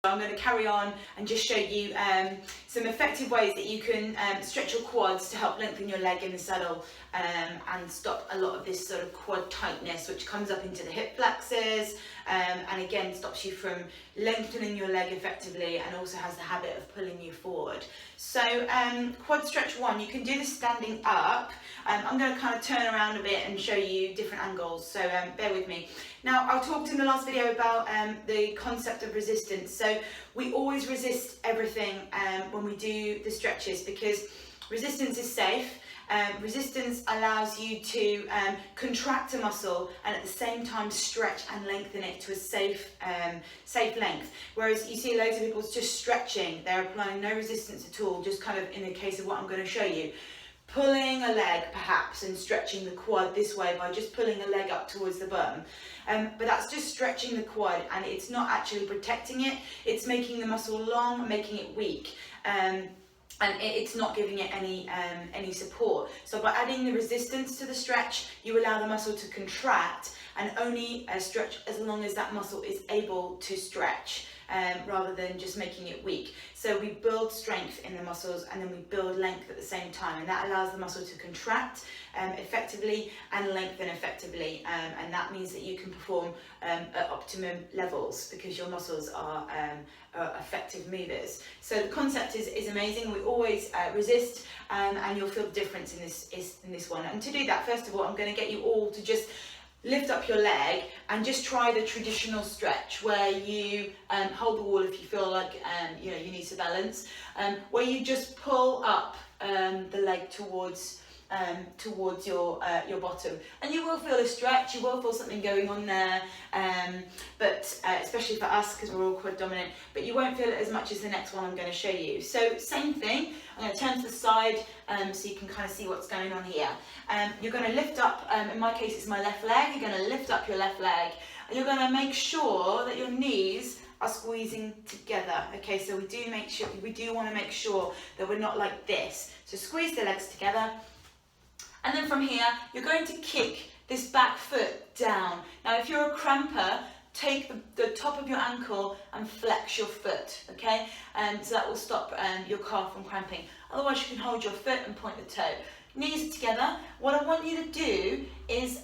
I'm going to carry on and just show you some effective ways that you can stretch your quads to help lengthen your leg in the saddle and stop a lot of this sort of quad tightness which comes up into the hip flexors and again stops you from lengthening your leg effectively and also has the habit of pulling you forward. So quad stretch 1, you can do this standing up. I'm going to kind of turn around a bit and show you different angles, so bear with me. Now, I talked in the last video about the concept of resistance. So we always resist everything when we do the stretches because resistance is safe. Resistance allows you to contract a muscle and at the same time stretch and lengthen it to a safe length. Whereas you see loads of people just stretching, they're applying no resistance at all, just kind of in the case of what I'm going to show you. Pulling a leg perhaps and stretching the quad this way by just pulling a leg up towards the bum. But that's just stretching the quad and it's not actually protecting it, it's making the muscle long, making it weak. And it's not giving it any support. So by adding the resistance to the stretch, you allow the muscle to contract and only stretch as long as that muscle is able to stretch. Rather than just making it weak. So we build strength in the muscles and then we build length at the same time, and that allows the muscle to contract effectively and lengthen effectively, and that means that you can perform at optimum levels because your muscles are effective movers. So the concept is amazing. We always resist and you'll feel the difference in this one. And to do that, first of all, I'm going to get you all to just lift up your leg and just try the traditional stretch where you hold the wall if you feel like you need to balance, where you just pull up the leg towards your bottom, and you will feel a stretch, you will feel something going on there, but especially for us because we're all quad dominant, but you won't feel it as much as the next one I'm going to show you. So same thing, I'm going to turn to the side so you can kind of see what's going on here. You're going to lift up, in my case it's my left leg, you're going to lift up your left leg and you're going to make sure that your knees are squeezing together. Okay, so we do want to make sure that we're not like this. So squeeze the legs together. And then from here, you're going to kick this back foot down. Now, if you're a cramper, take the top of your ankle and flex your foot, okay? So that will stop your calf from cramping. Otherwise, you can hold your foot and point the toe. Knees are together. What I want you to do is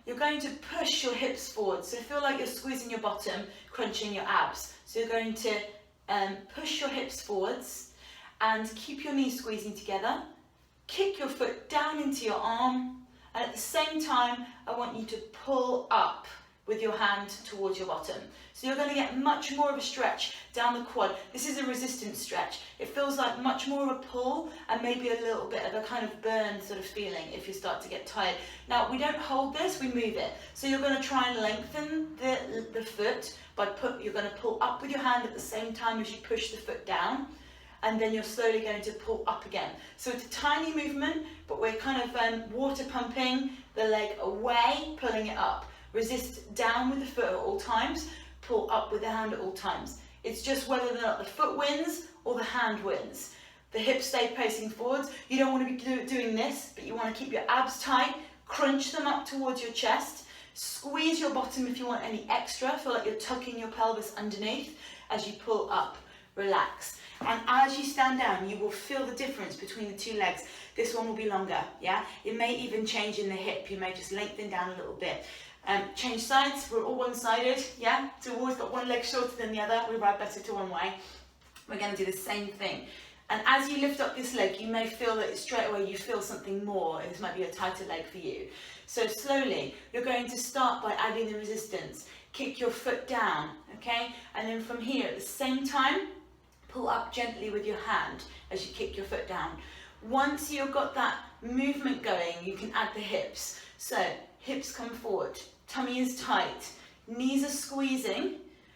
you're going to push your hips forward. So feel like you're squeezing your bottom, crunching your abs. So you're going to push your hips forwards and keep your knees squeezing together. Kick your foot down into your arm, and at the same time I want you to pull up with your hand towards your bottom. So you're going to get much more of a stretch down the quad. This is a resistance stretch. It feels like much more of a pull and maybe a little bit of a kind of burn sort of feeling if you start to get tired. Now we don't hold this, we move it. So you're going to try and lengthen the foot by you're going to pull up with your hand at the same time as you push the foot down. And then you're slowly going to pull up again. So it's a tiny movement, but we're kind of water pumping the leg away, pulling it up. Resist down with the foot at all times, pull up with the hand at all times. It's just whether or not the foot wins or the hand wins. The hips stay facing forwards. You don't want to be doing this, but you want to keep your abs tight, crunch them up towards your chest, squeeze your bottom if you want any extra, feel like you're tucking your pelvis underneath as you pull up, relax. And as you stand down, you will feel the difference between the two legs. This one will be longer, yeah? It may even change in the hip. You may just lengthen down a little bit. Change sides, we're all one-sided, yeah? So we've always got one leg shorter than the other. We ride better to one way. We're going to do the same thing. And as you lift up this leg, you may feel that straight away you feel something more. This might be a tighter leg for you. So slowly, you're going to start by adding the resistance. Kick your foot down, okay? And then from here, at the same time, pull up gently with your hand as you kick your foot down. Once you've got that movement going, you can add the hips. So hips come forward, tummy is tight, knees are squeezing,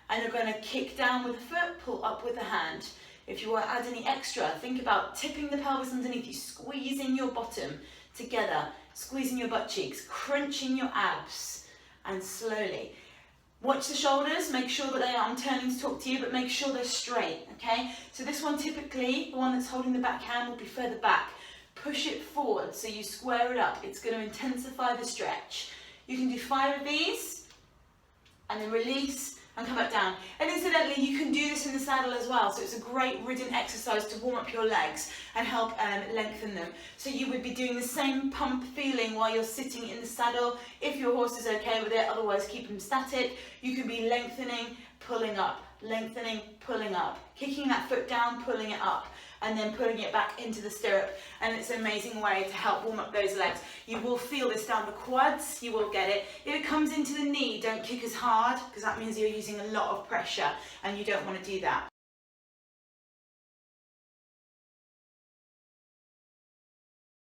and you're going to kick down with the foot, pull up with the hand. If you want to add any extra, think about tipping the pelvis underneath you, squeezing your bottom together, squeezing your butt cheeks, crunching your abs, and slowly. Watch the shoulders, make sure that they are, I'm turning to talk to you, but make sure they're straight, okay? So this one typically, the one that's holding the back hand will be further back. Push it forward so you square it up. It's going to intensify the stretch. You can do 5 of these and then release and come back down. And incidentally, you can do this in the saddle as well, so it's a great ridden exercise to warm up your legs and help lengthen them. So you would be doing the same pump feeling while you're sitting in the saddle, if your horse is okay with it, otherwise keep them static. You can be lengthening, pulling up, lengthening, pulling up, kicking that foot down, pulling it up, and then putting it back into the stirrup, and it's an amazing way to help warm up those legs. You will feel this down the quads, you will get it. If it comes into the knee, don't kick as hard, because that means you're using a lot of pressure, and you don't want to do that.